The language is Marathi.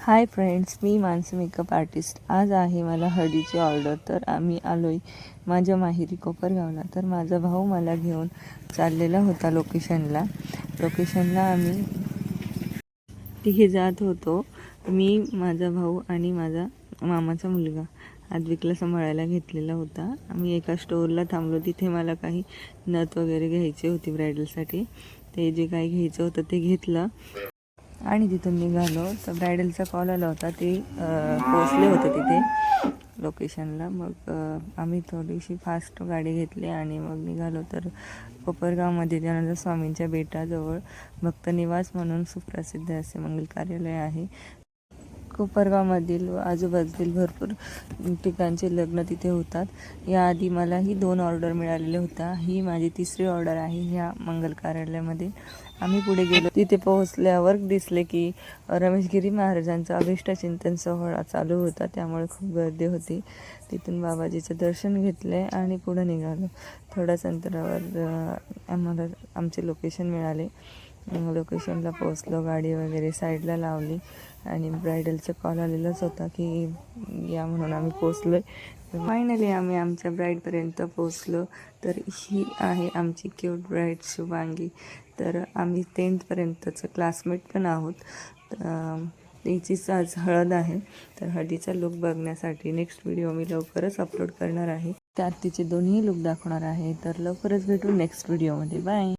हाय फ्रेंड्स, मी मानसी मेकअप आर्टिस्ट. आज आहे मला हळदीची ऑर्डर. तर आम्ही आलो आहे माझ्या माहेरी कोपरगावला. तर माझा भाऊ मला घेऊन चाललेला होता लोकेशनला आम्ही तिघे जात होतो. मी, माझा भाऊ आणि माझा मामाचा मुलगा आद्विकला सांभाळायला घेतलेला होता. आम्ही एका स्टोअरला थांबलो. तिथे मला काही नथ वगैरे घ्यायची होती ब्रायडलसाठी. ते जे काही घ्यायचं होतं ते घेतलं आणि तिथून निघालो. तर ब्रायडलचा कॉल आला होता. ते पोचले होते तिथे लोकेशनला. मग आम्ही थोडीशी फास्ट गाडी घेतली आणि मग निघालो. तर कोपरगावमध्ये त्यानंतर स्वामींच्या बेटाजवळ भक्तनिवास म्हणून सुप्रसिद्ध असे मंगल कार्यालय आहे. कोपरगावमधील व आजूबाजूतील भरपूर ठिकाणचे लग्न तिथे होतात. याआधी मलाही 2 ऑर्डर मिळालेल्या होत्या. ही माझी 3री ऑर्डर आहे ह्या मंगल कार्यालयामध्ये. आम्ही पुढे गेलो. तिथे पोहोचल्यावर दिसले की रमेशगिरी महाराजांचा अभिष्टचिंतन सोहळा चालू होता, त्यामुळे खूप गर्दी होती. तिथून बाबाजीचं दर्शन घेतले आणि पुढे निघालो. थोड्याच अंतरावर आम्हाला आमचे लोकेशन मिळाले. लोकेशनला पोहोचलो, गाडी वगैरे साईडला लावली आणि ब्रायडलचा कॉल आलेलाच होता की या म्हणून आम्ही पोचलो. फायनली आम्ही आमच्या ब्राईडपर्यंत पोचलो. तर ही आहे आमची क्यूट ब्राईड शुभांगी. तर आम्ही 10th क्लासमेट पण आहोत. तिचीच आज हळद आहे. तर हळदीचा लुक बघण्यासाठी नेक्स्ट व्हिडिओ मी लवकरच अपलोड करणार आहे. त्यात तिचे दोन्ही लुक दाखवणार आहे. तर लवकरच भेटू नेक्स्ट व्हिडिओमध्ये. बाय.